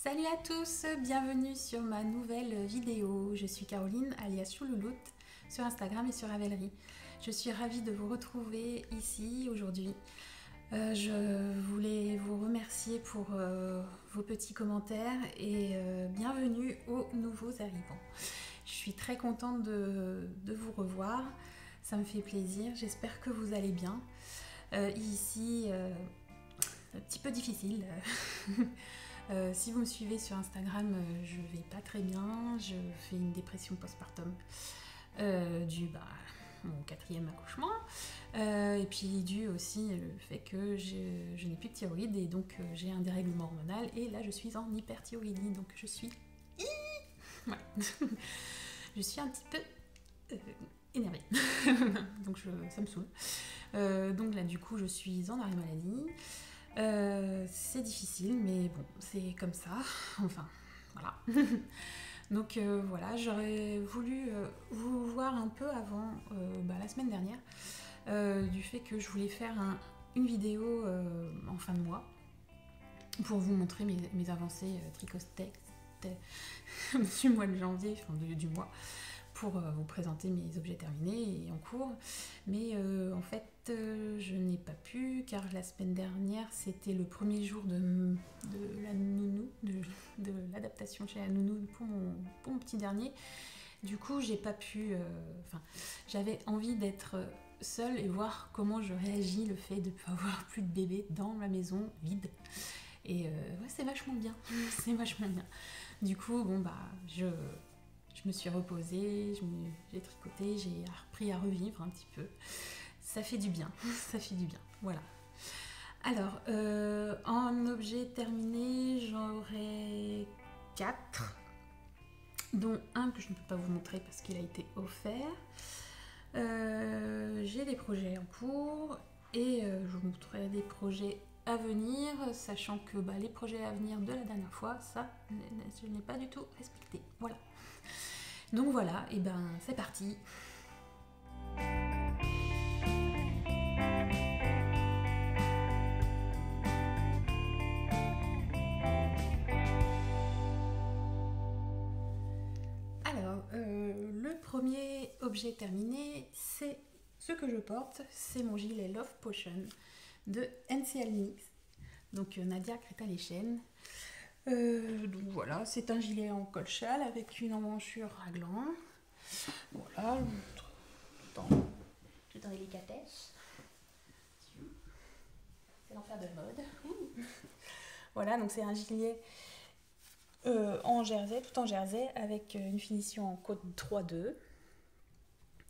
Salut à tous, bienvenue sur ma nouvelle vidéo. Je suis Caroline alias Choulouloute sur Instagram et sur Ravelry. Je suis ravie de vous retrouver ici aujourd'hui. Je voulais vous remercier pour vos petits commentaires et bienvenue aux nouveaux arrivants. Je suis très contente de vous revoir, ça me fait plaisir, j'espère que vous allez bien. Ici, un petit peu difficile. Si vous me suivez sur Instagram, je vais pas très bien, je fais une dépression postpartum due à mon 4e accouchement et puis dû aussi au fait que je n'ai plus de thyroïde et donc j'ai un dérèglement hormonal et là je suis en hyperthyroïdie, donc je suis voilà. Je suis un petit peu énervée donc ça me saoule, donc là du coup je suis en arrêt maladie. C'est difficile, mais bon, c'est comme ça. Enfin, voilà. Donc voilà, j'aurais voulu vous voir un peu avant la semaine dernière du fait que je voulais faire une vidéo en fin de mois pour vous montrer mes avancées tricotées du mois de janvier, enfin du mois, pour vous présenter mes objets terminés et en cours. Mais en fait, je n'ai pas pu car la semaine dernière, c'était le premier jour de la nounou, de l'adaptation chez la nounou pour mon petit dernier. Du coup, j'ai pas pu... j'avais envie d'être seule et voir comment je réagis le fait de ne pas avoir plus de bébé dans ma maison vide. Et ouais, c'est vachement bien, c'est vachement bien. Du coup, bon je me suis reposée, j'ai tricoté, j'ai appris à revivre un petit peu. Ça fait du bien, ça fait du bien, voilà. Alors, en objet terminé, j'aurai 4, dont un que je ne peux pas vous montrer parce qu'il a été offert. J'ai des projets en cours et je vous montrerai des projets à venir, sachant que les projets à venir de la dernière fois, ça, je n'ai pas du tout respecté. Voilà. Donc voilà, et c'est parti. Alors, le premier objet terminé, c'est ce que je porte, c'est mon gilet Love Potion de NCL Mix, donc Nadia Créta-Léchène. Donc voilà, c'est un gilet en col châle avec une emmanchure raglan. Voilà, tout en délicatesse. C'est l'enfer de mode. Voilà, donc c'est un gilet en jersey, tout en jersey, avec une finition en côte 3-2.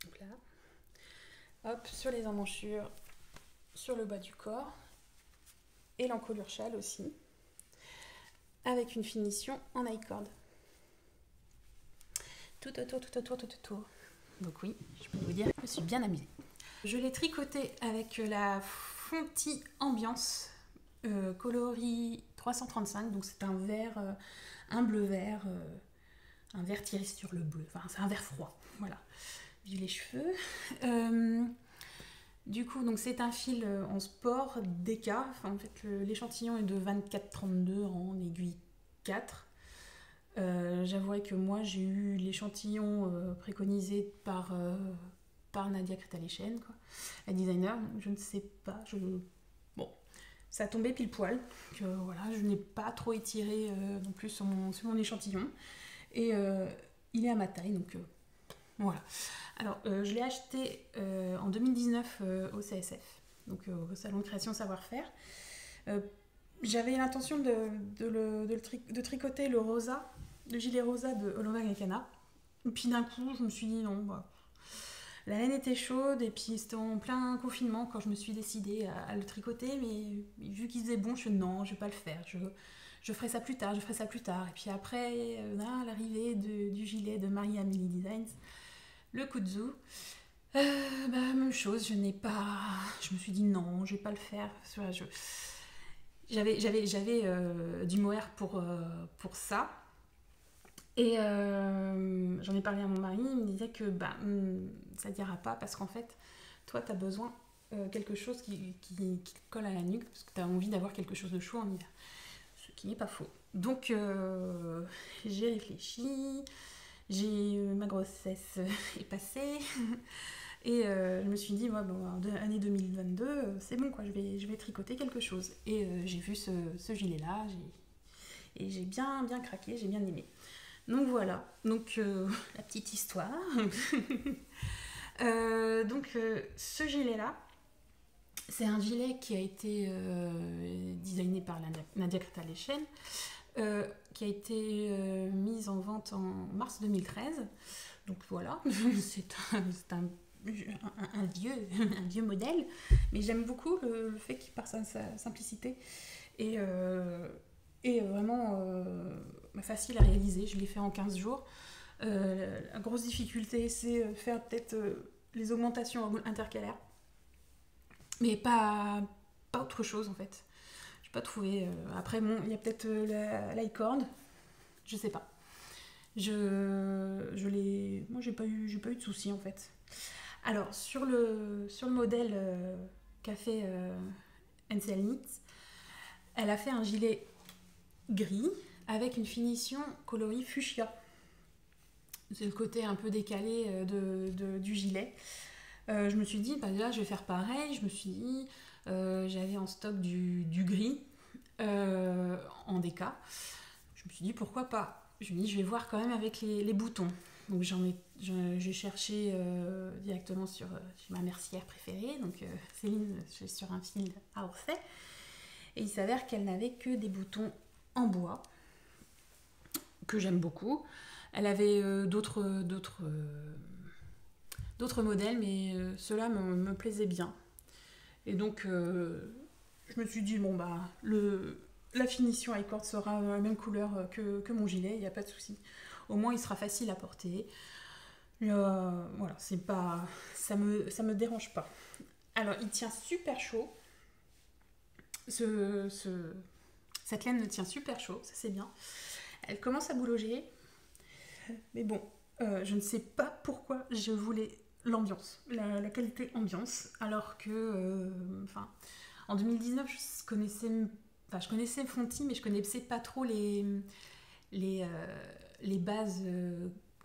Donc là, hop, sur les emmanchures, sur le bas du corps, et l'encolure châle aussi, avec une finition en I-cord. Tout autour. Donc oui, je peux vous dire que je me suis bien amusée. Je l'ai tricoté avec la Fonty Ambiance coloris 335, donc c'est un vert, un bleu-vert, un vert tiré sur le bleu, enfin c'est un vert froid, voilà. Vive les cheveux. Du coup, donc c'est un fil en sport DK, en fait l'échantillon est de 24-32 en aiguille 4. J'avouerai que moi j'ai eu l'échantillon préconisé par Nadia Créta-Léchène, la designer. Je ne sais pas, bon, ça a tombé pile poil, donc voilà, je n'ai pas trop étiré non plus sur mon échantillon et il est à ma taille, donc voilà. Alors je l'ai acheté en 2019 au CSF, donc au Salon de Création Savoir-Faire. J'avais l'intention de tricoter le rosa, le gilet rosa de Oloma Gakana. Et puis d'un coup, je me suis dit non, la laine était chaude et puis c'était en plein confinement quand je me suis décidée à le tricoter, mais vu qu'il faisait bon, je me suis dit non, je vais pas le faire, je ferai ça plus tard, Et puis après, l'arrivée du gilet de Marie-Amélie Designs, le Kudzu, même chose, je me suis dit non, je vais pas le faire. J'avais du mohair pour ça. Et j'en ai parlé à mon mari, il me disait que ça n'ira pas parce qu'en fait, toi, tu as besoin quelque chose qui te colle à la nuque parce que tu as envie d'avoir quelque chose de chaud en hiver. Ce qui n'est pas faux. Donc j'ai réfléchi, ma grossesse est passée et je me suis dit, ouais, bon, année 2022, c'est bon quoi, je vais tricoter quelque chose. Et j'ai vu ce gilet-là et j'ai bien craqué, j'ai bien aimé. Donc voilà, donc la petite histoire. Ce gilet-là, c'est un gilet qui a été designé par Nadia Kreta-Leshen, qui a été mise en vente en mars 2013. Donc voilà, c'est un vieux modèle, mais j'aime beaucoup le fait qu'il par sa simplicité et vraiment facile à réaliser. Je l'ai fait en 15 jours. La grosse difficulté, c'est faire peut-être les augmentations intercalaires, mais pas autre chose en fait. Je n'ai pas trouvé. Après, bon, il y a peut-être l'icord, je sais pas. Moi, j'ai pas eu de soucis en fait. Alors, sur le modèle qu'a fait NCL Knit, elle a fait un gilet gris avec une finition coloris fuchsia. C'est le côté un peu décalé du gilet. Je me suis dit, bah là, je vais faire pareil. Je me suis dit, j'avais en stock du gris en déca. Je me suis dit, pourquoi pas. Je me dis, je vais voir quand même avec les boutons. Donc j'ai cherché directement sur ma mercière préférée, donc Céline, je suis sur un fil à Orsay. Et il s'avère qu'elle n'avait que des boutons en bois, que j'aime beaucoup. Elle avait d'autres modèles, mais ceux-là me plaisaient bien. Et donc, je me suis dit, bon, bah, la finition icord sera la même couleur que mon gilet, il n'y a pas de souci. Au moins, il sera facile à porter. Voilà, c'est pas, ça me dérange pas. Alors, il tient super chaud. Cette laine tient super chaud, ça c'est bien. Elle commence à boulonger. Mais bon, je ne sais pas pourquoi je voulais l'ambiance, la qualité ambiance, alors que, en 2019, je connaissais Fonty, mais je connaissais pas trop les bases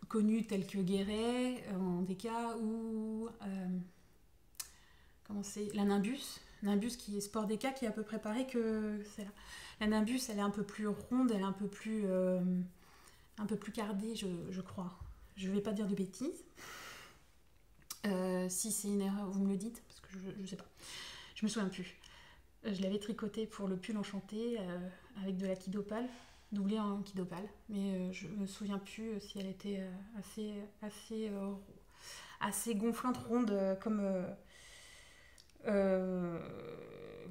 connues telles que Guéret en déca ou comment c'est, la Nimbus. Nimbus qui est sport déca, qui est à peu près pareil que celle-là. La Nimbus, elle est un peu plus ronde, elle est un peu plus cardée, je crois. Je vais pas dire de bêtises. Si c'est une erreur, vous me le dites, parce que je sais pas. Je me souviens plus. Je l'avais tricoté pour le pull enchanté avec de la Kidopal, doublée en Kidopal, mais je me souviens plus si elle était assez gonflante, ronde,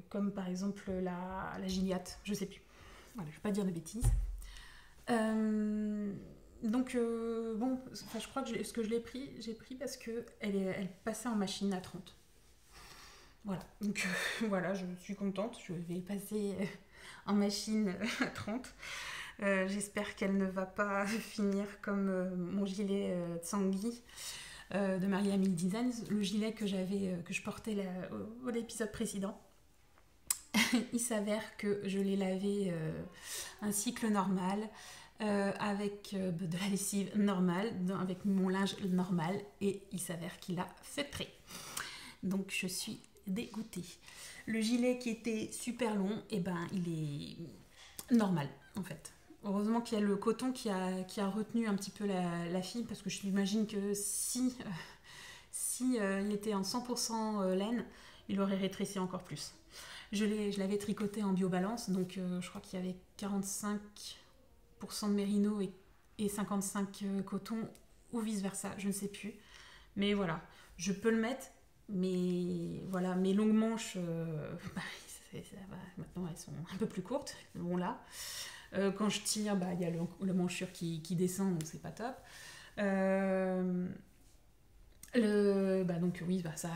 comme par exemple la Gilliatt, je sais plus. Voilà, je vais pas dire de bêtises. Donc bon, je crois que ce que j'ai pris parce que elle passait en machine à 30. Voilà, donc voilà, je suis contente, je vais passer en machine à 30. J'espère qu'elle ne va pas finir comme mon gilet Tsangui de Marie-Amélie Designs, le gilet que je portais à l'épisode précédent. Il s'avère que je l'ai lavé un cycle normal, avec de la lessive normale, avec mon linge normal, et il s'avère qu'il a feutré. Donc je suis dégoûtée. Le gilet qui était super long, et ben il est normal en fait. Heureusement qu'il y a le coton qui a retenu un petit peu la fibre, parce que je m'imagine que si il était en 100% laine, il aurait rétréci encore plus. Je l'avais tricoté en biobalance, donc je crois qu'il y avait 45% de mérino et 55 coton, ou vice versa, je ne sais plus. Mais voilà, je peux le mettre, mais voilà, mes longues manches, maintenant elles sont un peu plus courtes. Bon là, quand je tire, il y a le manchure qui descend, donc c'est pas top. Donc oui, ça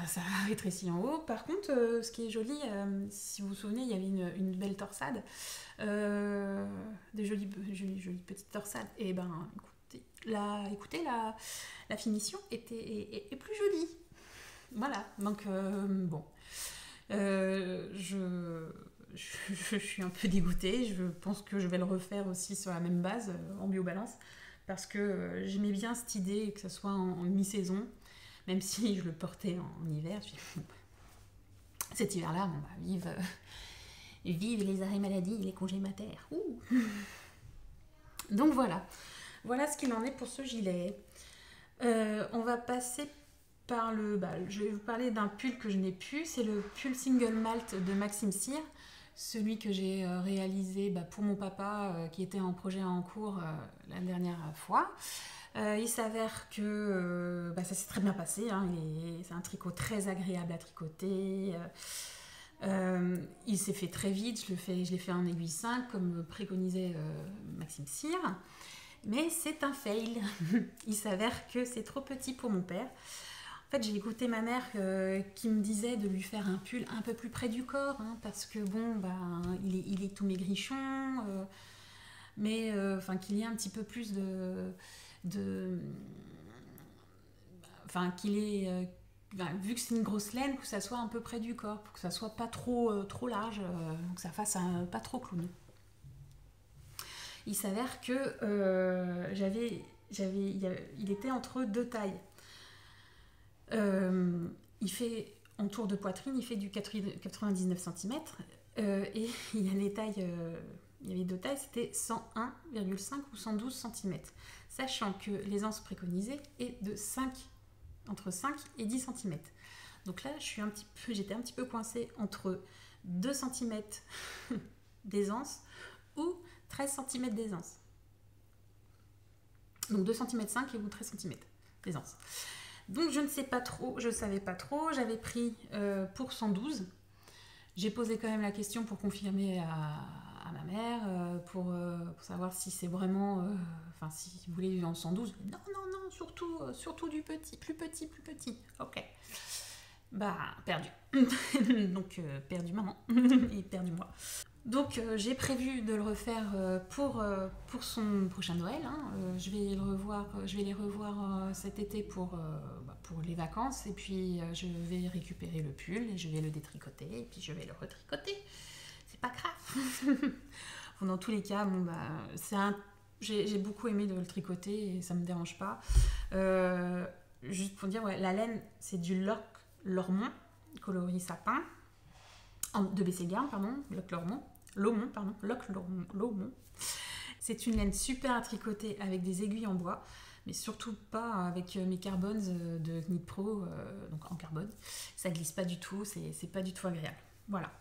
rétrécit en haut. Par contre, ce qui est joli, si vous vous souvenez, il y avait une belle torsade, des jolies petites torsades. Et ben, écoutez, la finition est plus jolie. Voilà. Donc bon, je suis un peu dégoûtée. Je pense que je vais le refaire aussi sur la même base, en biobalance, parce que j'aimais bien cette idée que ça soit en mi-saison, même si je le portais en hiver. Cet hiver-là, bon, bah, vive les arrêts maladie, les congés mater. Ouh. Donc voilà ce qu'il en est pour ce gilet. On va passer par je vais vous parler d'un pull que je n'ai plus. C'est le pull single malt de Maxime Cyr, celui que j'ai réalisé pour mon papa qui était en projet en cours la dernière fois. Il s'avère que ça s'est très bien passé, hein. C'est un tricot très agréable à tricoter. Il s'est fait très vite, je l'ai fait en aiguille 5 comme préconisait Maxime Cyr. Mais c'est un fail. Il s'avère que c'est trop petit pour mon père. En fait, j'ai écouté ma mère qui me disait de lui faire un pull un peu plus près du corps, hein, parce que bon, il est tout maigrichon, mais qu'il y ait un petit peu plus qu'il ait, vu que c'est une grosse laine, que ça soit un peu près du corps, pour que ça soit pas trop large, que ça fasse pas trop clown. Il s'avère que il était entre deux tailles. Il fait, en tour de poitrine, il fait du 99 cm, et il y a les tailles, il y avait deux tailles, c'était 101,5 ou 112 cm, sachant que l'aisance préconisée est de entre 5 et 10 cm. Donc là, j'étais un petit peu coincée entre 2 cm d'aisance ou 13 cm d'aisance. Donc 2 cm 5 ou 13 cm d'aisance. Donc je ne sais pas trop, je ne savais pas trop, j'avais pris pour 112. J'ai posé quand même la question pour confirmer à ma mère, pour savoir si c'est vraiment, si vous voulez en 112. Non, surtout du petit, plus petit. Ok. Perdu. Donc perdu maman et perdu moi. Donc j'ai prévu de le refaire pour son prochain Noël, hein. Je vais les revoir cet été pour les vacances, et puis je vais récupérer le pull et je vais le détricoter et puis je vais le retricoter. C'est pas grave. Bon, dans tous les cas, j'ai beaucoup aimé de le tricoter et ça me dérange pas. Juste pour dire, la laine c'est du Loc Lormont coloris sapin de BC Garn, Loc Lormont. C'est une laine super à tricoter avec des aiguilles en bois, mais surtout pas avec mes carbones de Knit Pro, donc en carbone. Ça glisse pas du tout, c'est pas du tout agréable. Voilà.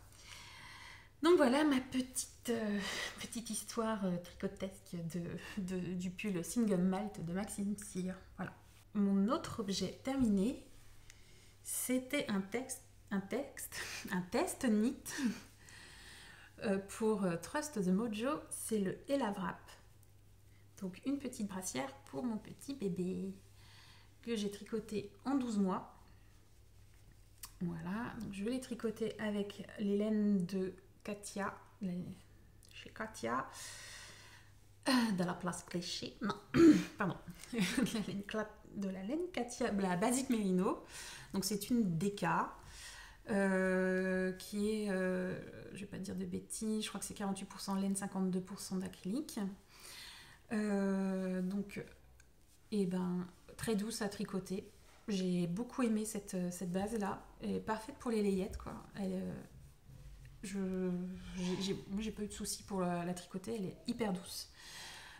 Donc voilà ma petite histoire tricotesque du pull single malt de Maxime Cyr. Voilà. Mon autre objet terminé, c'était un test knit pour Trust the Mojo. C'est le Ella Wrap. Donc une petite brassière pour mon petit bébé que j'ai tricoté en 12 mois. Voilà, donc je vais les tricoter avec les laines de Katia, chez Katia, de la place Cléché, non, pardon, de la laine Katia, la Basic Merino. Donc c'est une DK qui est, je vais pas dire de bêtises, je crois que c'est 48% laine, 52% d'acrylique. Très douce à tricoter. J'ai beaucoup aimé cette base là. Elle est parfaite pour les layettes, quoi. J'ai pas eu de soucis pour la tricoter, elle est hyper douce.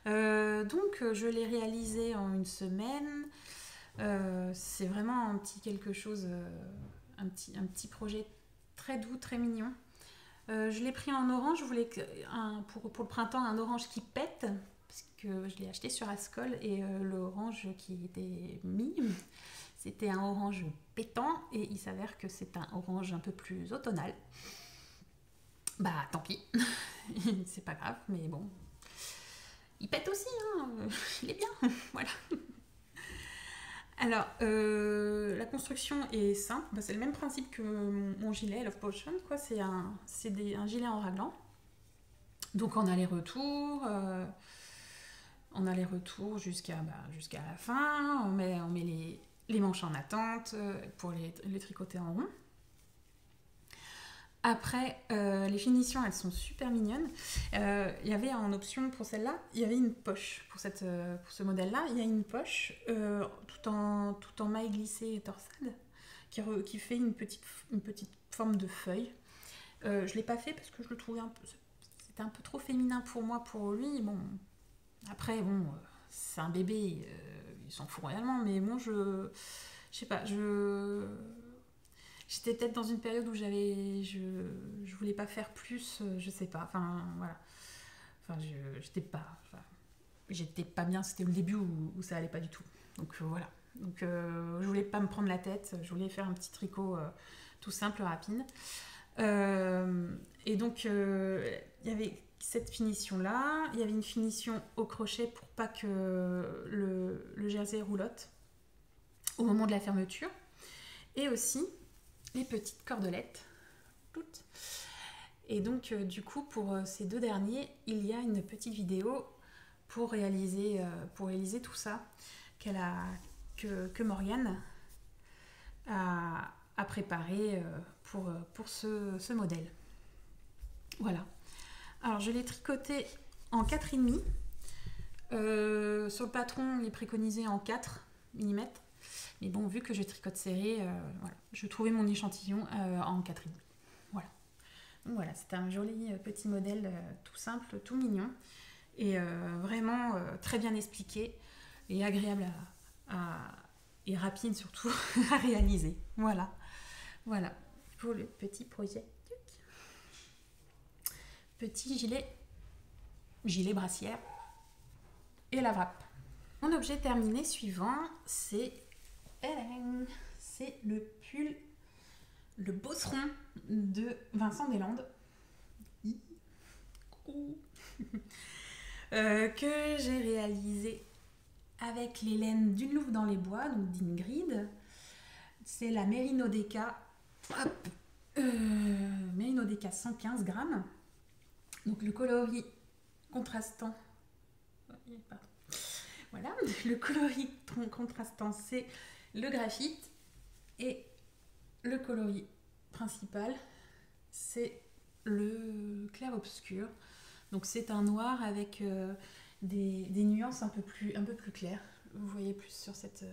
Donc je l'ai réalisée en une semaine. C'est vraiment un petit quelque chose, un petit projet très doux, très mignon. Je l'ai pris en orange. Je voulais pour le printemps un orange qui pète, parce que je l'ai acheté sur Ascol, et l'orange qui était mis, c'était un orange pétant, et il s'avère que c'est un orange un peu plus automnal. Tant pis, c'est pas grave, mais bon, il pète aussi, hein. Il est bien, voilà. Alors, la construction est simple, c'est le même principe que mon gilet Love Potion, quoi. C'est un gilet en raglan. Donc en aller-retour jusqu'à la fin, on met les manches en attente pour les tricoter en rond. Après, les finitions, elles sont super mignonnes. Il y avait en option pour celle-là, il y avait une poche. Pour ce modèle-là, il y a une poche tout en maille glissée et torsade qui fait une petite forme de feuille. Je ne l'ai pas fait parce que je le trouvais c'était un peu trop féminin pour moi, pour lui. Bon, après, bon, c'est un bébé, il s'en fout réellement, mais moi, je sais pas, j'étais peut-être dans une période où je voulais pas faire plus, je sais pas, enfin, voilà. Enfin, j'étais pas bien, c'était le début où ça allait pas du tout. Donc, voilà. Donc, je voulais pas me prendre la tête, je voulais faire un petit tricot tout simple, rapide. Et donc, il y avait cette finition-là, il y avait une finition au crochet pour pas que le jersey roulotte au moment de la fermeture. Et aussi les petites cordelettes. Toutes. Et donc, du coup, pour ces deux derniers, il y a une petite vidéo pour réaliser tout ça que Morgane a préparé pour ce modèle. Voilà. Alors, je l'ai tricoté en 4,5. Sur le patron, il est préconisé en 4 mm. Mais bon, vu que je tricote serré, voilà, je trouvais mon échantillon en 4,5. Voilà. Donc voilà, c'est un joli petit modèle tout simple, tout mignon. Et vraiment très bien expliqué et agréable et rapide surtout à réaliser. Voilà. Voilà pour le petit projet. Petit gilet brassière et la wrap. Mon objet terminé suivant, c'est le pull, le bosseron de Vincent Deslandes. Que j'ai réalisé avec les laines d'une louve dans les bois, donc d'Ingrid. C'est la Merino DK. Merino DK 115 grammes. Donc le coloris contrastant. Pardon. Voilà, le coloris contrastant, c'est le graphite. Et le coloris principal, c'est le clair-obscur. Donc c'est un noir avec des nuances un peu plus claires. Vous voyez plus sur cette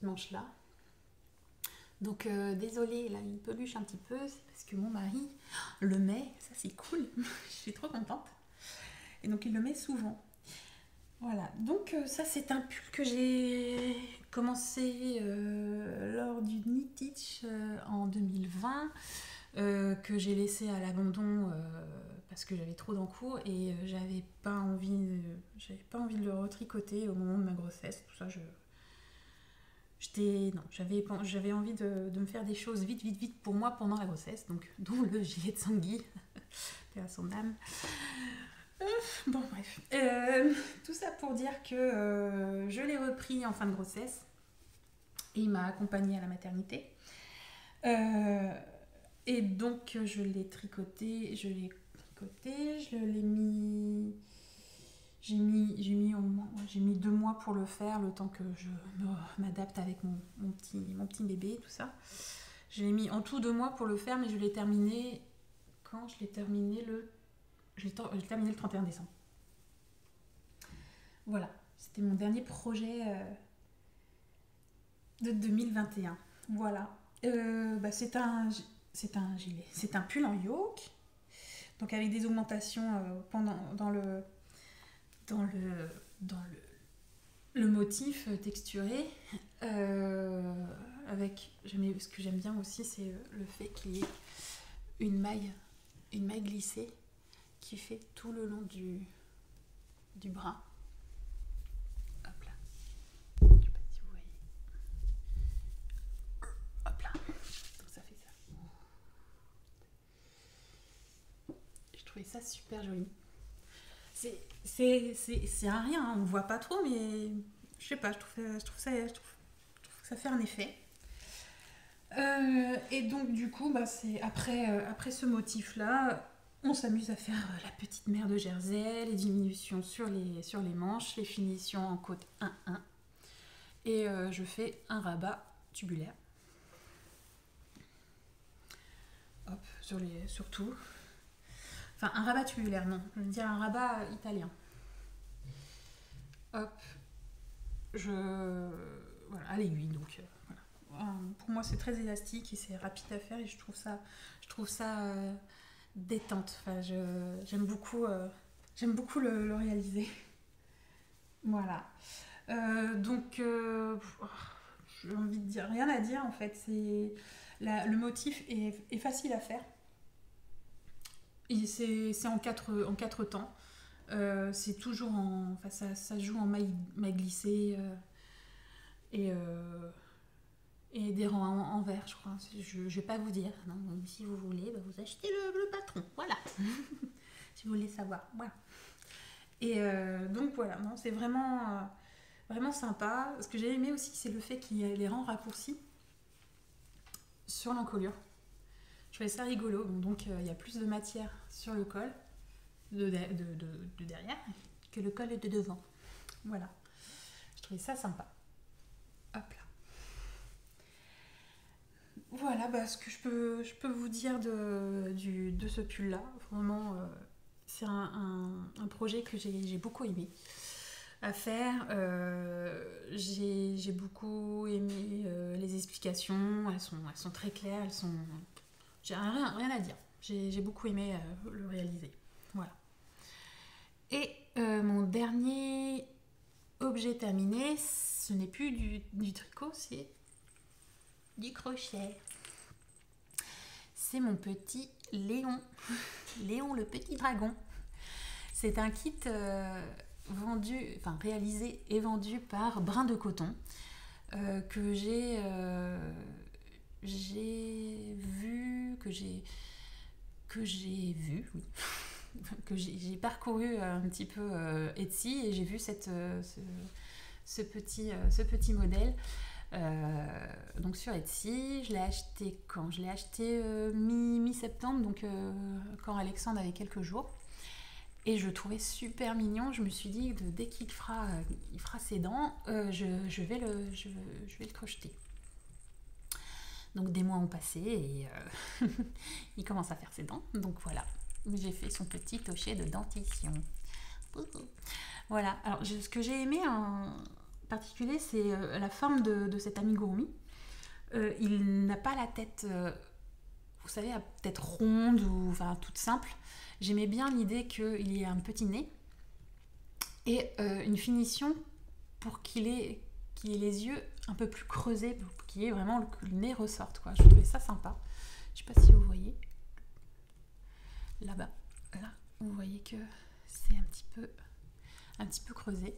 manche-là. Donc désolée, là il peluche un petit peu, c'est parce que mon mari le met, ça c'est cool, je suis trop contente. Et donc il le met souvent. Voilà, donc ça c'est un pull que j'ai commencé lors du Knit Teach en 2020, que j'ai laissé à l'abandon parce que j'avais trop d'encours et j'avais pas envie de le retricoter au moment de ma grossesse, tout ça. J'avais envie de me faire des choses vite pour moi pendant la grossesse, donc d'où le gilet de Sangui, à son âme. Bon bref, tout ça pour dire que je l'ai repris en fin de grossesse et il m'a accompagnée à la maternité. Et donc je l'ai tricoté, je l'ai mis... J'ai mis 2 mois pour le faire, le temps que je m'adapte avec mon petit bébé, tout ça. J'ai mis en tout 2 mois pour le faire, mais je l'ai terminé... Quand je l'ai terminé j'ai terminé le 31 décembre. Voilà, c'était mon dernier projet de 2021. Voilà. C'est un gilet. C'est un pull en yoke, donc avec des augmentations dans le motif texturé. Ce que j'aime bien aussi, c'est le fait qu'il y ait une maille glissée qui fait tout le long du bras. Hop là. Je sais pas si vous voyez. Hop là. Donc ça fait ça. Je trouvais ça super joli. C'est un rien, hein, on ne voit pas trop, mais je sais pas, je trouve que ça fait un effet. Et donc du coup, c'est après ce motif-là, on s'amuse à faire la petite mère de jersey, les diminutions sur les manches, les finitions en côte 1-1. Et je fais un rabat tubulaire. hop, sur tout. Enfin, un rabat tubulaire, non. Je veux dire un rabat italien. Hop. Voilà, à l'aiguille, donc voilà. Pour moi, c'est très élastique et c'est rapide à faire et je trouve ça détente. Enfin, j'aime beaucoup le réaliser. Voilà. Donc, j'ai envie de dire, rien à dire en fait. Le motif est facile à faire. Et c'est en quatre temps. C'est toujours enfin, ça joue en maille glissée et des rangs en verre, je crois. Je vais pas vous dire. Non, si vous voulez, bah, vous achetez le patron. Voilà. Si vous voulez savoir. Voilà. Et donc voilà, non, c'est vraiment, vraiment sympa. Ce que j'ai aimé aussi, c'est le fait qu'il y ait les rangs raccourcis sur l'encolure. Je trouvais ça rigolo. Donc il y a plus de matière sur le col de derrière que le col de devant. Voilà. Je trouvais ça sympa. Hop là. Voilà bah, ce que je peux vous dire de ce pull là. Vraiment, c'est un projet que j'ai beaucoup aimé à faire. J'ai beaucoup aimé les explications. Elles sont très claires. J'ai rien à dire. J'ai beaucoup aimé le réaliser. Voilà. Et mon dernier objet terminé, ce n'est plus du tricot, c'est du crochet. C'est mon petit Léon. Léon le petit dragon. C'est un kit réalisé et vendu par Brin de Coton que j'ai vu, oui. Que j'ai parcouru un petit peu Etsy et j'ai vu ce petit modèle donc sur Etsy. Je l'ai acheté quand? Je l'ai acheté mi-septembre, donc quand Alexandre avait quelques jours. Et je le trouvais super mignon. Je me suis dit que dès qu'il fera ses dents, je vais le crocheter. Donc des mois ont passé et il commence à faire ses dents. Donc voilà, j'ai fait son petit tochet de dentition. Voilà, alors ce que j'ai aimé en particulier, c'est la forme de cet amigurumi. Il n'a pas la tête, vous savez, la tête ronde ou enfin toute simple. J'aimais bien l'idée qu'il y ait un petit nez et une finition pour qu'il ait les yeux un peu plus creusés, pour qu'il y ait vraiment que le nez ressorte, quoi. Je trouvais ça sympa. Je sais pas si vous voyez. Là-bas, là, vous voyez que c'est un petit peu creusé.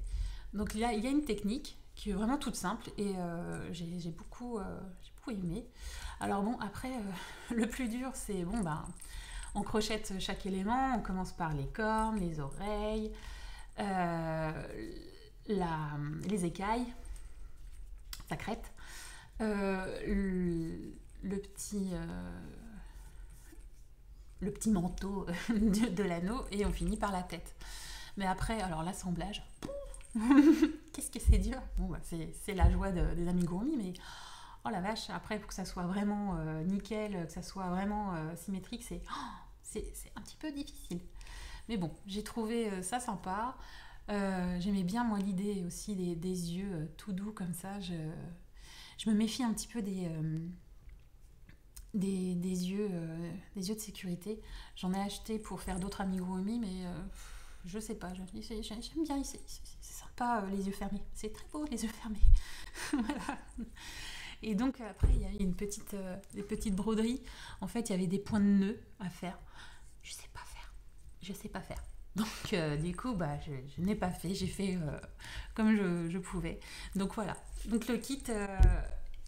Donc là, il y a une technique qui est vraiment toute simple et j'ai beaucoup aimé. Alors bon, après, le plus dur, c'est on crochette chaque élément. On commence par les cornes, les oreilles, les écailles, la crête, le petit manteau de l'anneau et on finit par la tête. Mais après, alors l'assemblage, qu'est-ce que c'est dur. Bon, bah, c'est la joie des amigurumi, mais oh la vache, après pour que ça soit vraiment nickel, que ça soit vraiment symétrique, c'est un petit peu difficile. Mais bon, j'ai trouvé ça sympa. J'aimais bien moi l'idée aussi des yeux tout doux comme ça. Je me méfie un petit peu des yeux de sécurité. J'en ai acheté pour faire d'autres amigurumi, mais je sais pas, j'aime bien, c'est sympa les yeux fermés, c'est très beau les yeux fermés. Voilà. Et donc après il y a des petites broderies. En fait il y avait des points de nœuds à faire. Je sais pas faire. Donc du coup je n'ai pas fait, j'ai fait comme je pouvais. Donc voilà, donc le kit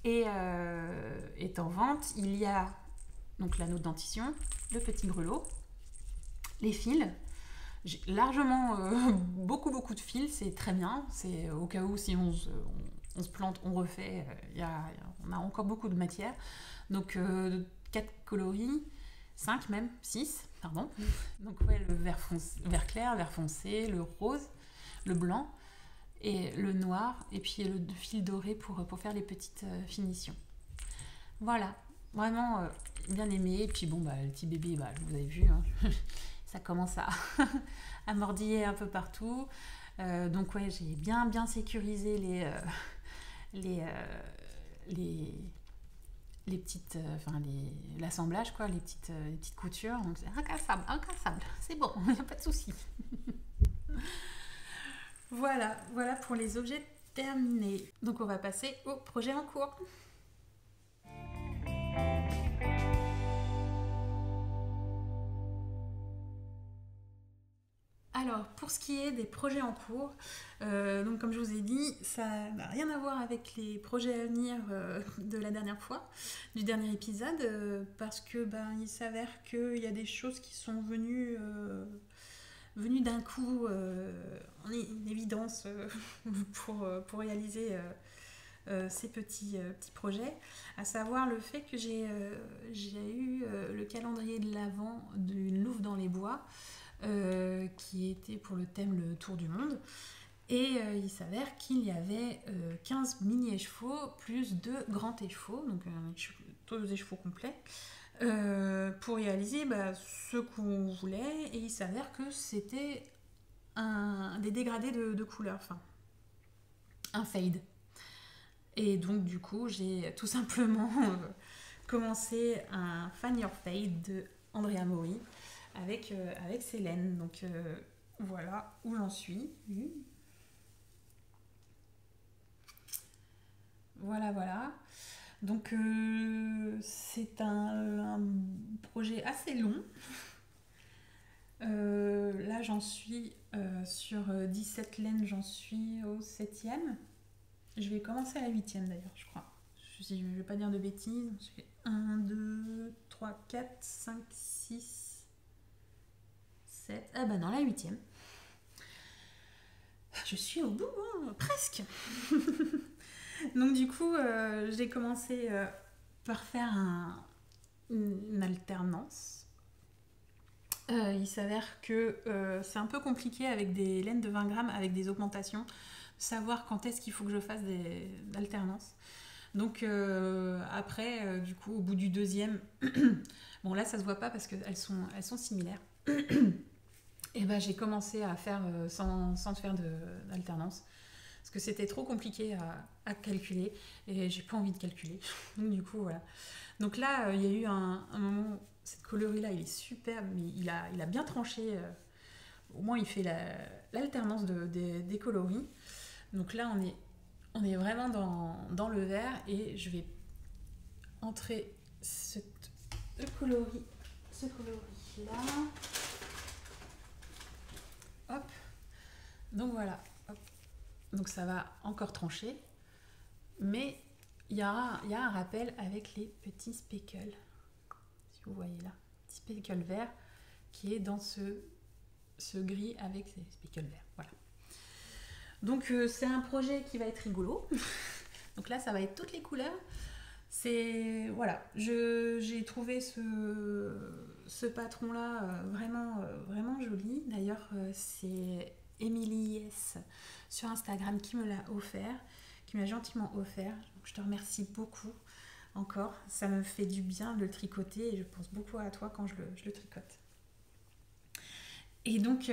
est en vente. Il y a donc l'anneau de dentition, le petit grelot, les fils. J'ai largement beaucoup de fils, c'est très bien. C'est au cas où si on se plante, on refait. On a encore beaucoup de matière. Donc 4 coloris, 5 même, 6, pardon. Donc ouais, le vert clair, vert foncé, le rose, le blanc et le noir, et puis le fil doré pour faire les petites finitions. Voilà, vraiment bien aimé. Et puis bon, bah, le petit bébé, bah, vous avez vu, hein, ça commence à, à mordiller un peu partout. Donc ouais, j'ai bien sécurisé les, les petites, l'assemblage, quoi, les petites coutures. Donc c'est incassable, c'est bon, il n'y a pas de souci. Voilà pour les objets terminés. Donc on va passer au projet en cours. Alors, pour ce qui est des projets en cours, donc comme je vous ai dit, ça n'a rien à voir avec les projets à venir de la dernière fois, du dernier épisode, parce que il s'avère qu'il y a des choses qui sont venues d'un coup en évidence pour réaliser ces petits projets, à savoir le fait que j'ai eu le calendrier de l'Avent d'une Louve dans les bois, qui était pour le thème le Tour du Monde. Et il s'avère qu'il y avait 15 mini-échevaux plus 2 grands échevaux, donc 2 échevaux complets, pour réaliser ce qu'on voulait. Et il s'avère que c'était des dégradés de couleurs, enfin un fade. Et donc du coup j'ai tout simplement commencé un Fan Your Fade de Andrea Mori avec Célène. Donc voilà où j'en suis. Voilà. Donc c'est un projet assez long. Là j'en suis sur 17 laines, j'en suis au 7e. Je vais commencer à la 8e d'ailleurs, je crois. Je ne vais pas dire de bêtises. Je fais 1, 2, 3, 4, 5, 6, 7. Ah bah non, la 8e. Je suis au bout, hein, presque. Donc du coup, j'ai commencé par faire une alternance. Il s'avère que c'est un peu compliqué avec des laines de 20 grammes, avec des augmentations, savoir quand est-ce qu'il faut que je fasse des alternances. Donc après, du coup, au bout du 2e, bon là ça se voit pas parce qu'elles sont similaires. Et j'ai commencé à faire sans faire d'alternance. Parce que c'était trop compliqué à calculer et j'ai pas envie de calculer. Donc du coup voilà. Donc là il y a eu un moment, cette coloris là il est superbe, mais il a bien tranché. Au moins il fait l'alternance des coloris. Donc là on est vraiment dans le vert et je vais entrer ce coloris là. Hop. Donc voilà. Hop. Donc ça va encore trancher, mais il y a un rappel avec les petits speckles, si vous voyez là, petit speckle vert qui est dans ce gris avec ces speckles verts. Voilà. Donc c'est un projet qui va être rigolo. Donc là ça va être toutes les couleurs. C'est voilà, j'ai trouvé ce patron là vraiment joli. D'ailleurs c'est Emily S sur Instagram qui me l'a offert, qui m'a gentiment offert. Donc, je te remercie beaucoup encore. Ça me fait du bien de le tricoter et je pense beaucoup à toi quand je le tricote. Et donc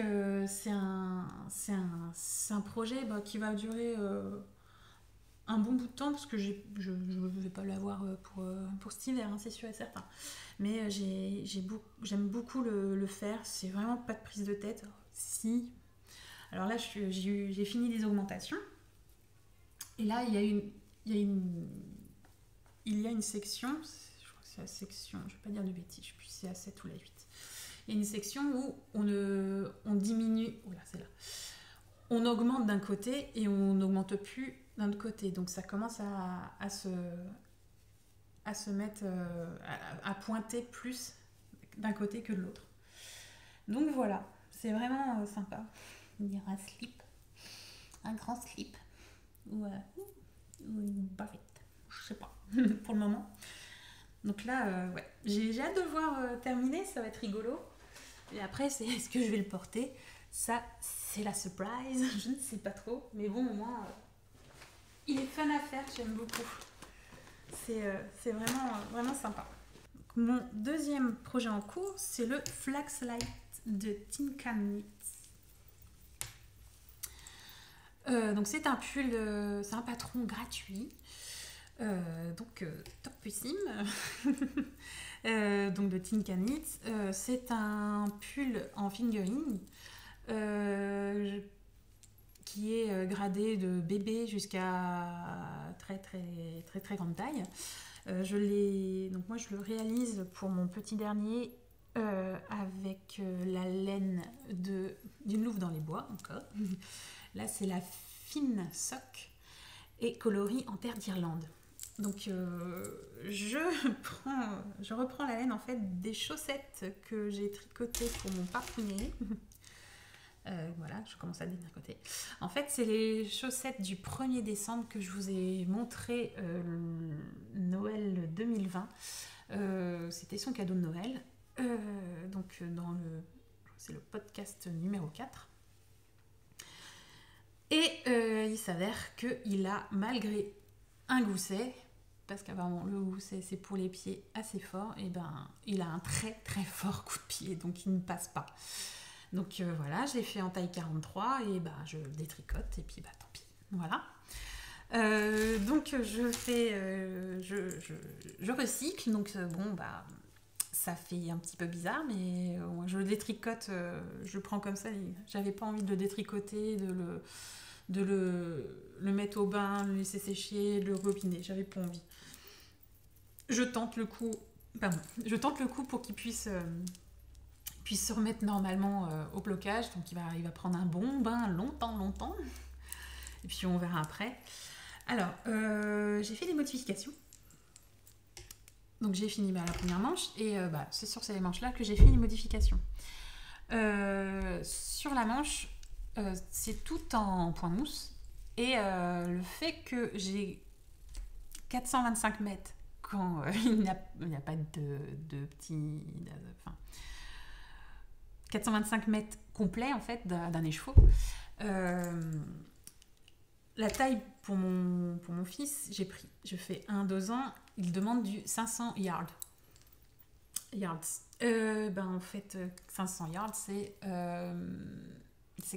c'est un projet qui va durer un bon bout de temps parce que je ne vais pas l'avoir pour cet hiver, hein, c'est sûr et certain. Mais j'aime beaucoup le faire. C'est vraiment pas de prise de tête. Si. Alors là, j'ai fini les augmentations. Et là, il y a une section, je crois que c'est la section, je ne vais pas dire de bêtises, je ne sais plus si c'est la 7 ou la 8. Il y a une section où on diminue, oula, c'est là. On augmente d'un côté et on n'augmente plus d'un autre côté. Donc ça commence à se mettre, à pointer plus d'un côté que de l'autre. Donc voilà, c'est vraiment sympa. On dirait un slip, un grand slip ou une bavette, je sais pas pour le moment. Donc là, ouais, j'ai hâte de le voir terminer, ça va être rigolo. Et après, est-ce que je vais le porter? Ça, c'est la surprise, je ne sais pas trop. Mais bon, au moins, il est fun à faire, j'aime beaucoup. C'est vraiment sympa. Donc mon deuxième projet en cours, c'est le Flaxlight de Tin Can Knit. Donc c'est un pull, c'est un patron gratuit, donc topissime. Donc de Tin Can Knit. C'est un pull en fingering qui est gradé de bébé jusqu'à très grande taille. Donc moi je le réalise pour mon petit dernier avec la laine d'une louve dans les bois encore. Là c'est la fine sock et coloris en terre d'Irlande. Donc je reprends la laine en fait des chaussettes que j'ai tricotées pour mon papounet. Voilà, je commence à détricoter. En fait, c'est les chaussettes du 1er décembre que je vous ai montré Noël 2020. C'était son cadeau de Noël. Donc, c'est le podcast numéro 4. Et il s'avère qu'il a, malgré un gousset, parce qu'apparemment le gousset c'est pour les pieds assez fort, et ben il a un très fort coup de pied, donc il ne passe pas. Donc voilà, je l'ai fait en taille 43 et bah je détricote et puis bah tant pis, voilà. Donc je recycle, donc bon bah ça fait un petit peu bizarre, mais je le détricote, je le prends comme ça. J'avais pas envie de le détricoter, de le mettre au bain, le laisser sécher, de le robiner, j'avais pas envie. Je tente le coup pour qu'il puisse se remettre normalement au blocage. Donc il va prendre un bon bain longtemps. Et puis on verra après. Alors, j'ai fait des modifications. Donc j'ai fini la première manche et c'est sur ces manches-là que j'ai fait les modifications. Sur la manche, c'est tout en point mousse. Et le fait que j'ai 425 mètres quand il n'y a pas de petits... 425 mètres complets en fait d'un écheveau. La taille pour mon fils, je fais 1-2 ans, il demande du 500 yards. En fait, 500 yards, c'est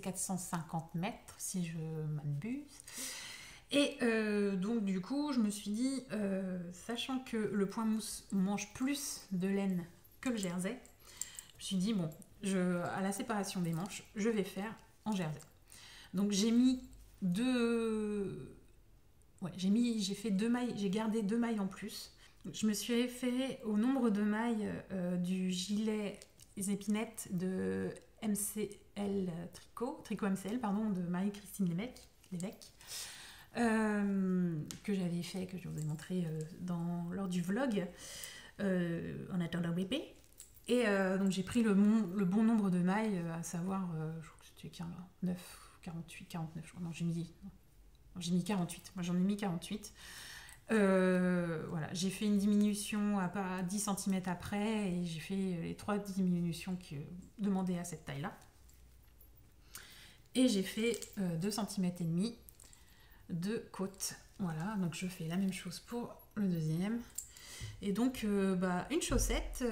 450 mètres si je m'abuse. Et donc du coup, je me suis dit, sachant que le point mousse mange plus de laine que le jersey, je me suis dit, bon, à la séparation des manches, je vais faire en jersey. Donc j'ai mis j'ai fait 2 mailles, j'ai gardé 2 mailles en plus. Je me suis référée au nombre de mailles du gilet épinettes de MCL Tricot MCL, de Marie-Christine Lévesque, que j'avais fait, que je vous ai montré lors du vlog en attendant bébé. Et donc j'ai pris le bon nombre de mailles, à savoir, je crois que c'était 48, 49, non, j'ai mis 48. Moi j'en ai mis 48. Voilà, j'ai fait une diminution à 10 cm après et j'ai fait les 3 diminutions qui demandaient à cette taille-là. Et j'ai fait 2 cm et demi de côte. Voilà, donc je fais la même chose pour le deuxième. Et donc, une chaussette,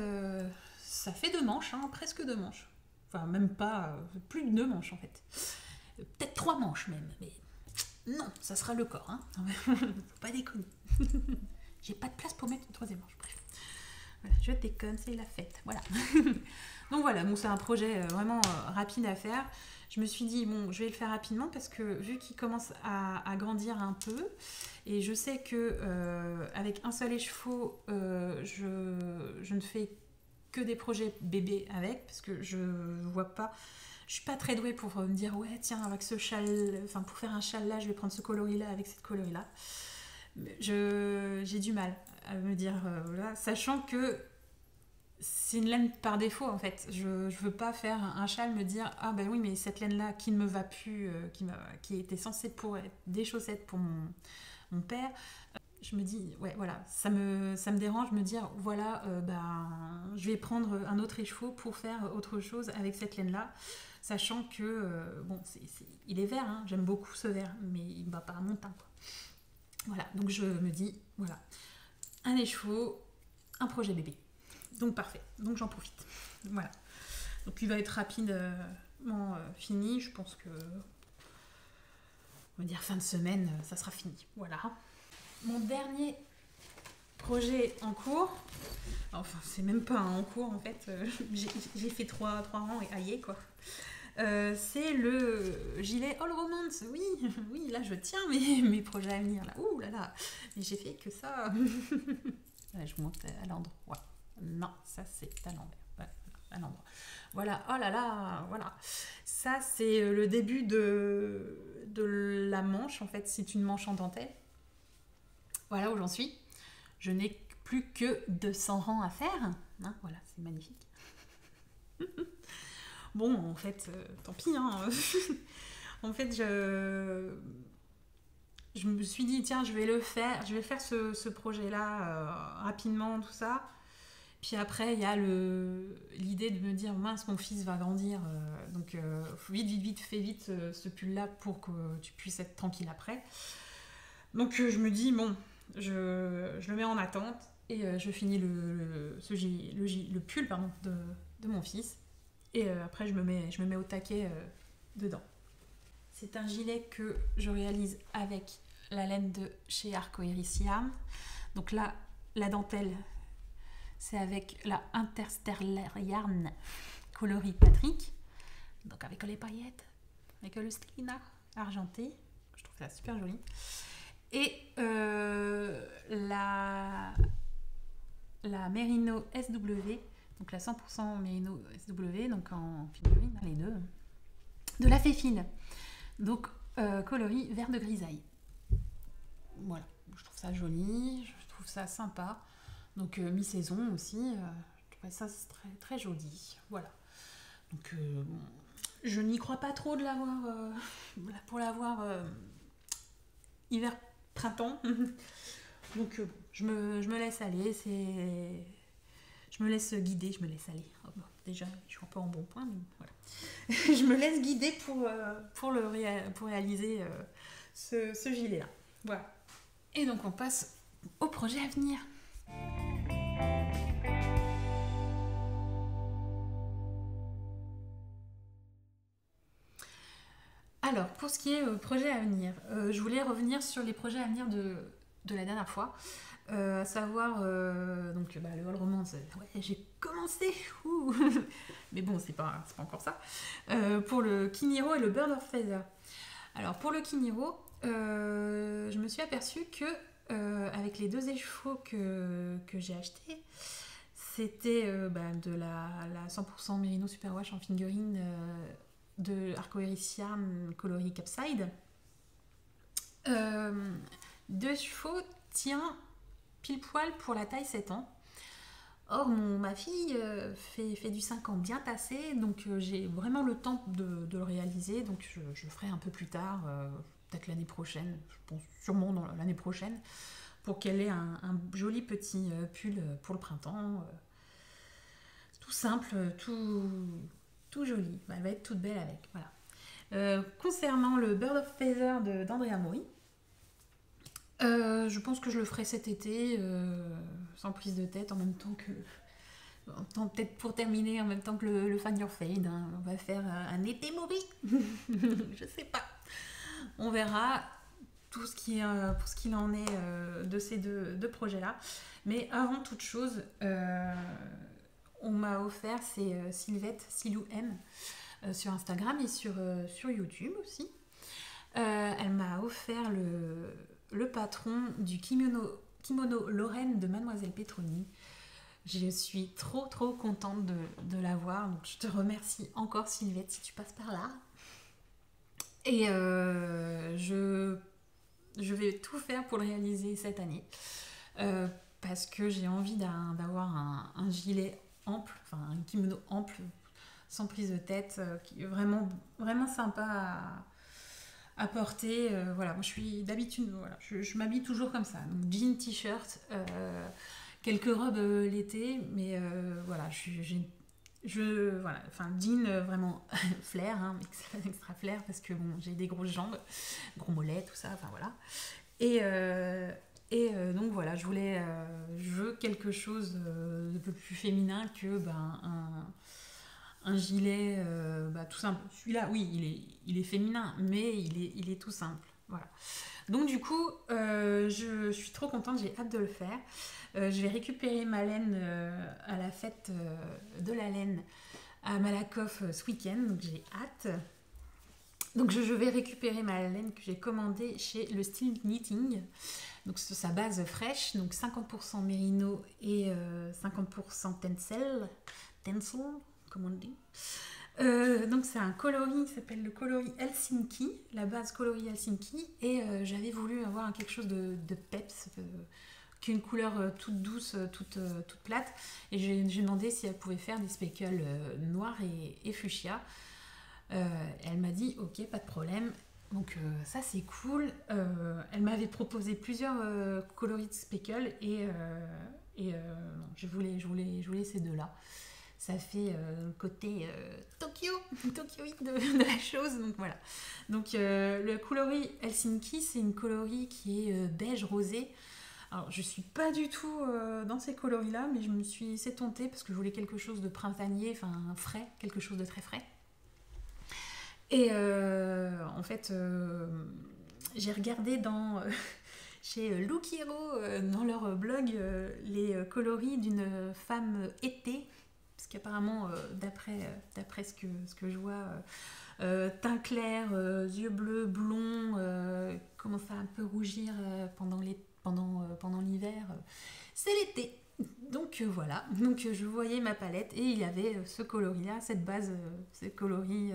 ça fait 2 manches, presque 2 manches. Enfin, même pas, plus de 2 manches en fait. Peut-être 3 manches même, mais non, ça sera le corps. Faut pas déconner. J'ai pas de place pour mettre une 3e manche, bref. Voilà, je déconne, c'est la fête, voilà. Donc voilà, c'est un projet vraiment rapide à faire. Je me suis dit, bon, je vais le faire rapidement parce que vu qu'il commence à grandir un peu, et je sais que avec un seul écheveau, je ne fais que des projets bébés avec, parce que je vois pas, je suis pas très douée pour me dire, ouais, tiens, avec ce châle, pour faire un châle là, je vais prendre ce coloris-là avec cette coloris-là. J'ai du mal à me dire, voilà, sachant que c'est une laine par défaut en fait. Je veux pas faire un châle, me dire ah ben oui mais cette laine là qui ne me va plus, qui était censée pour être des chaussettes pour mon père, je me dis ouais voilà, ça me dérange me dire voilà je vais prendre un autre écheveau pour faire autre chose avec cette laine là, sachant que il est vert, j'aime beaucoup ce vert, mais il ne va pas à mon teint quoi. Voilà, donc je me dis voilà, un écheveau, un projet bébé. Donc parfait, donc j'en profite. Voilà. Donc il va être rapidement fini, je pense que, on va dire fin de semaine, ça sera fini. Voilà. Mon dernier projet en cours, enfin c'est même pas en cours en fait, j'ai fait trois rangs et aïe quoi. C'est le gilet All Romance, oui, oui, là je tiens mes projets à venir, là, ouh là là, mais j'ai fait que ça. Ouais, je monte à l'endroit, non, ça c'est à l'envers, ouais, à l'endroit. Voilà, oh là là, voilà, ça c'est le début de la manche, en fait, c'est une manche en dentelle. Voilà où j'en suis, je n'ai plus que 200 rangs à faire, hein, voilà, c'est magnifique. Bon, en fait, tant pis, hein. En fait, je me suis dit, tiens, je vais faire ce projet-là rapidement, tout ça. Puis après, il y a l'idée de me dire, mince, mon fils va grandir, donc vite, fais vite ce pull-là pour que tu puisses être tranquille après. Donc je me dis, bon, je le mets en attente et je finis le pull de mon fils. Et après, je me mets au taquet dedans. C'est un gilet que je réalise avec la laine de chez Arcoiris Yarn. Donc là, la dentelle, c'est avec la Interstellar Yarn coloris Patrick. Donc avec les paillettes, avec le strina argenté. Je trouve ça super joli. Et la Merino SW, donc la 100% Merino SW, donc en figurine, les deux, de la Féfine, donc coloris vert de grisaille. Voilà, je trouve ça joli, je trouve ça sympa, donc mi-saison aussi, je trouve ça très, très joli, voilà. Donc je n'y crois pas trop de l'avoir, pour l'avoir hiver-printemps, donc je me laisse aller, je me laisse guider, je me laisse aller. Oh, bon, déjà, je suis un peu en bon point, mais voilà. Je me laisse guider pour réaliser ce gilet-là. Voilà. Et donc, on passe au projet à venir. Alors, pour ce qui est projet à venir, je voulais revenir sur les projets à venir de la dernière fois. À savoir donc le All Romance, ouais, j'ai commencé, mais bon, c'est pas encore ça. Pour le Kiniro et le Bird of Feather. Alors pour le Kiniro, je me suis aperçue que avec les deux échevaux que j'ai achetés, c'était de la 100% Merino Superwash en figurine de Arcoiris Yarn coloris Capside. Deux chevaux tient pile poil pour la taille 7 ans. Or, ma fille fait du 5 ans bien tassé, donc j'ai vraiment le temps de le réaliser, donc je le ferai un peu plus tard, peut-être l'année prochaine, je pense sûrement dans l'année prochaine, pour qu'elle ait un joli petit pull pour le printemps. Tout simple, tout joli. Elle va être toute belle avec. Voilà. Concernant le Bird of Feather d'Andrea Mori, je pense que je le ferai cet été, sans prise de tête, en même temps que... peut-être pour terminer, en même temps que le Fan Your Fade. Hein. On va faire un été Mori. Je sais pas. On verra pour ce qu'il en est de ces deux projets-là. Mais avant toute chose, on m'a offert, c'est Sylvette, Silou M, sur Instagram et sur YouTube aussi. Elle m'a offert le patron du kimono Lorraine de Mademoiselle Petroni. Je suis trop contente de l'avoir. Donc je te remercie encore Sylvette si tu passes par là. Et je vais tout faire pour le réaliser cette année. Parce que j'ai envie d'avoir un gilet ample, enfin un kimono ample, sans prise de tête, qui est vraiment sympa à porter. Voilà, moi je suis d'habitude, voilà, je m'habille toujours comme ça. Donc jean, t-shirt, quelques robes l'été, mais voilà, voilà, enfin jean vraiment flair, hein, extra flair, parce que bon, j'ai des grosses jambes, gros mollets, tout ça, enfin voilà. Et donc voilà, je veux quelque chose de peu plus féminin que un gilet tout simple. Celui-là, oui, il est féminin, mais il est tout simple. Voilà. Donc du coup, je suis trop contente, j'ai hâte de le faire. Je vais récupérer ma laine à la fête de la laine à Malakoff ce week-end, donc j'ai hâte. Donc je vais récupérer ma laine que j'ai commandée chez le Style Knitting. Donc c'est sa base fraîche, donc 50% mérino et 50% tencel, comme on dit. Donc c'est un coloris qui s'appelle le coloris Helsinki, la base coloris Helsinki, et j'avais voulu avoir quelque chose de peps, qu'une couleur toute douce, toute plate, et j'ai demandé si elle pouvait faire des speckles noirs et fuchsia. Elle m'a dit ok, pas de problème. Donc ça c'est cool. Elle m'avait proposé plusieurs coloris de speckle et non, je voulais ces deux-là. Ça fait le côté Tokyoïde de la chose, donc voilà. Donc le coloris Helsinki, c'est une coloris qui est beige rosé. Alors je suis pas du tout dans ces coloris-là, mais je me suis laissée tenter parce que je voulais quelque chose de printanier, enfin frais, quelque chose de très frais. Et en fait, j'ai regardé chez Look Hero, dans leur blog, les coloris d'une femme été, parce qu'apparemment, d'après ce que je vois, teint clair, yeux bleus, blonds, commence à un peu rougir pendant l'hiver, c'est l'été. Donc voilà, donc je voyais ma palette et il y avait ce coloris-là, cette base, ce coloris...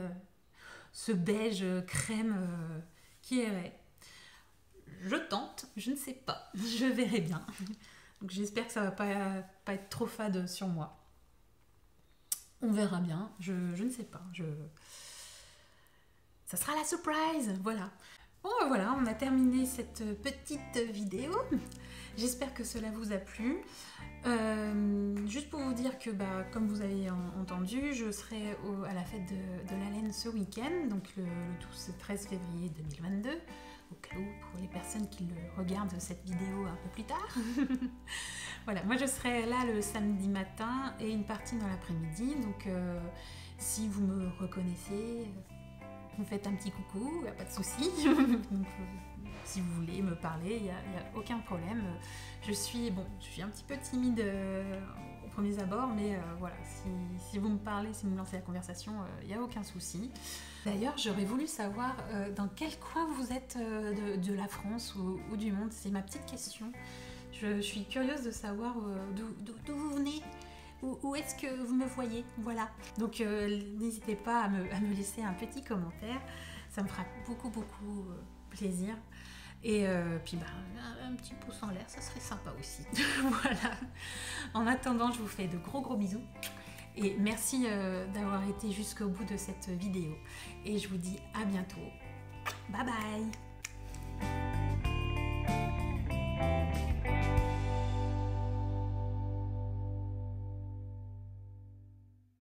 ce beige crème qui irait. Je tente, je ne sais pas, je verrai bien. Donc j'espère que ça va pas être trop fade sur moi. On verra bien, je ne sais pas. Ça sera la surprise, voilà. Bon voilà, on a terminé cette petite vidéo. J'espère que cela vous a plu. Juste pour vous dire que, comme vous avez entendu, je serai à la fête de la laine ce week-end, donc le 12-13 février 2022, au cas où pour les personnes qui regardent cette vidéo un peu plus tard. Voilà, moi je serai là le samedi matin et une partie dans l'après-midi, donc si vous me reconnaissez, vous me faites un petit coucou, il n'y a pas de souci. Donc, si vous voulez me parler, il n'y a aucun problème. Je suis un petit peu timide aux premiers abords, mais voilà, si vous me parlez, si vous me lancez la conversation, il n'y a aucun souci. D'ailleurs, j'aurais voulu savoir dans quel coin vous êtes de la France ou du monde. C'est ma petite question. Je suis curieuse de savoir d'où vous venez. Où est-ce que vous me voyez? Voilà. Donc n'hésitez pas à me laisser un petit commentaire. Ça me fera beaucoup plaisir. Et puis un petit pouce en l'air, ça serait sympa aussi. Voilà. En attendant, je vous fais de gros bisous. Et merci d'avoir été jusqu'au bout de cette vidéo. Et je vous dis à bientôt. Bye bye.